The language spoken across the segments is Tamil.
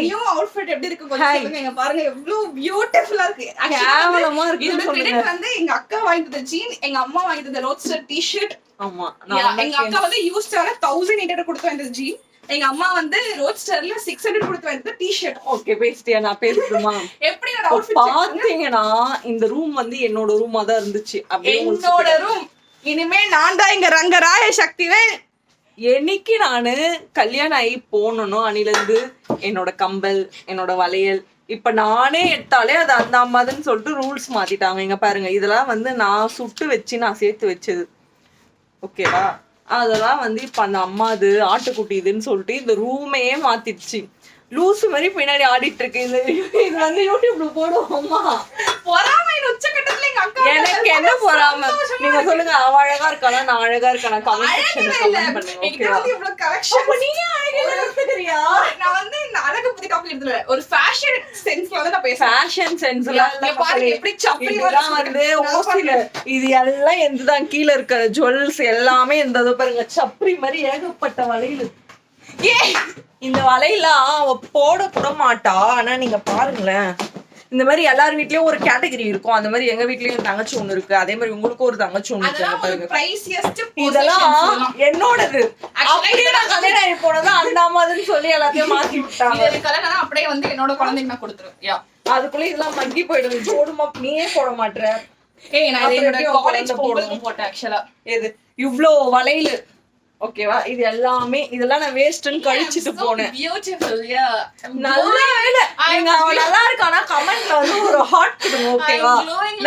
நியூ அவுட்ஃபிட் எப்படி இருக்கு கொஞ்சம் சொல்லுங்க. இங்க பாருங்க எவ்வளவு பியூட்டிஃபுல்லா இருக்கு. கேவலமா இருக்கு. இந்த கிரெடிட் வந்து எங்க அக்கா வாங்கி தந்த ஜீன், எங்க அம்மா வாங்கி தந்த ரோட்ஸ்டர் டி-ஷர்ட். ஆமா எங்க அக்கா வந்து யூஸ்டான 1800 கொடுத்து வந்த ஜீன், எங்க அம்மா வந்து ரோட்ஸ்டர்ல 600 கொடுத்து வந்த டி-ஷர்ட். ஓகே பேசிட்டியா? நான் பேசட்டுமா? எப்படி என்னோட அவுட்ஃபிட் பாத்தீங்கன்னா இந்த ரூம் வந்து என்னோட ரூமா தான் இருந்துச்சு. அப்படியே என்னோட ரூம். இனிமே நான் தான் இங்க ரங்கராய சக்திவேல். என்னைக்கு நானு கல்யாணம் ஆகி போனனோ அன்னில இருந்து என்னோட கம்பல், என்னோட வளையல் இப்ப நானே எடுத்தாலே அது அந்த அம்மாதுன்னு சொல்லிட்டு ரூல்ஸ் மாத்திட்டாங்க. இங்க பாருங்க, இதெல்லாம் வந்து நான் சுட்டு வச்சு நான் சேர்த்து வச்சது. ஓகேவா? அதெல்லாம் வந்து இப்ப அந்த அம்மாது ஆட்டுக்குட்டி இதுன்னு சொல்லிட்டு இந்த ரூமே மாத்திடுச்சு. லூசு மாதிரி பின்னாடி ஆடிட்டு இருக்கு. இது வந்து யூடியூப்ல போடுவோமா? பொறாமை உச்சக்கட்டத்துல எங்க அக்கா. எனக்கு என்ன பொறாமை? நீங்க சொல்லுங்க, அவ அழகா இருக்கானா நான் அழகா இருக்கானா? கமெண்ட் செக்ஷன்ல கமெண்ட் பண்ணுங்க. ஓகேவா? இவ்வளவு கரெக்ஷன். அப்ப நீ அழகா இருக்கறியா? நான் வந்து இந்த அழகு பத்தி டாபிக் எடுத்துறேன். ஒரு ஃபேஷன் சென்ஸ்ல வந்து நான் பேசுறேன். ஃபேஷன் சென்ஸ்ல இல்ல. பாருங்க எப்படி சப்பரி வந்து ஓசில இது எல்லாம் எந்ததான் கீழ இருக்கிற ஜுவல்ஸ் எல்லாமே எந்ததோ பாருங்க, சப்பரி மாதிரி ஏகப்பட்ட வளையல். இந்த வலையெல்லாம் அவ போட கூட மாட்டா. ஆனா நீங்க பாருங்களேன், இந்த மாதிரி எல்லார் வீட்லயும் ஒரு கேட்டகரி இருக்கும். அந்த மாதிரி எங்க வீட்லயும் தங்கச்சி ஒண்ணு இருக்கு, அதே மாதிரி உங்களுக்கு ஒரு தங்கச்சி ஒண்ணு இருக்கு. இதெல்லாம் என்னோடது. அப்படியே நான் கல்யாணம் ஆகி போனது அந்த அம்மாதுன்னு சொல்லி எல்லாத்தையும் மாத்தி விட்டாங்க. கல்யாணம் அப்படியே வந்து என்னோட குழந்தைங்க நான் கொடுத்துருவேன். அதுக்குள்ள இதெல்லாம் மங்கி போயிடுது. போடுமா? நீயே போட மாட்டேற. நான் என்னோட காலேஜ் போட்டேன் ஆக்சுவலா. எது இவ்ளோ வளையல்? ஓகேவா? இது எல்லாமே இதெல்லாம் நான் வேஸ்ட்னு கழிச்சிட்டு போனேன். நல்ல வேலை. நீங்க அவ நல்லா இருக்கானா கமெண்ட்ல வந்து ஒரு ஹார்ட் கொடுங்க. ஓகேவா?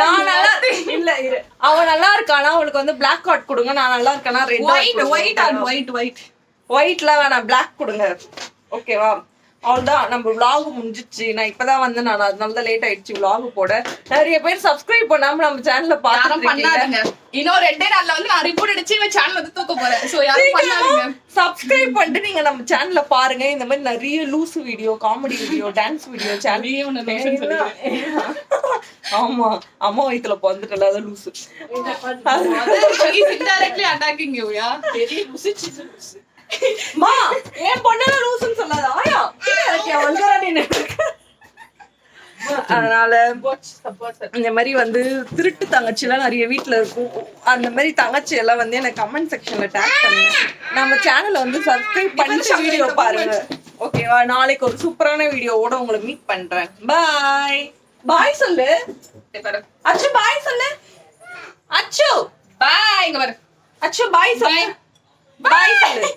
நான் நல்லா இல்ல இரு, அவ நல்லா இருக்கானா அவளுக்கு வந்து பிளாக் ஹார்ட் கொடுங்க. நான் நல்லா இருக்கானா ரெட் ஒயிட்ல வேணாம், பிளாக் கொடுங்க. ஓகேவா? அவ்வளவுதான், நம்ம vlog முடிஞ்சிச்சு. நான் இப்பதான் வந்து நான் அதனால லேட் ஆயிடுச்சு vlog போட. நிறைய பேர் சப்ஸ்கிரைப் பண்ணாம நம்ம சேனல்ல பாத்துட்டீங்க. இன்னும் 2 நாள்ல வந்து நான் ரிப்போர்ட் அடிச்சு இந்த சேனல் வந்து தூக்க போறேன். சோ யாரும் பண்ணாதீங்க. சப்ஸ்கிரைப் பண்ணிட்டு நீங்க நம்ம சேனல்ல பாருங்க. இந்த மாதிரி நிறைய loose video, comedy video, dance video channel. ஆமா, அம்மா வயித்துல பிறந்துட்டல அது loose. Indirectly attacking you. Yeah பெரிய லூசு லூசு. மா ஏன் பொண்ணல லூசுன்னு சொல்லாத. ஆயா எனக்கு வந்தறானே. அதனால இந்த மாதிரி வந்து திருட்டு தங்கச்சி எல்லாம் நிறைய வீட்டுல இருக்கும். அந்த மாதிரி தங்கச்சி எல்லாம் வந்து எனக்கு கமெண்ட் செக்ஷன்ல டேக் பண்ணுங்க. நம்ம சேனலை வந்து சப்ஸ்கிரைப் பண்ணிட்டு வீடியோ பாருங்க. ஓகேவா? நாளைக்கு ஒரு சூப்பரான வீடியோவோட உங்களை மீட் பண்றேன். பாய். பாய் சொல்லு அச்சு. பாய் சொல்லு அச்சு. பாய். இங்க பாரு அச்சு. பாய் சொல்லு. பாய் சொல்லு.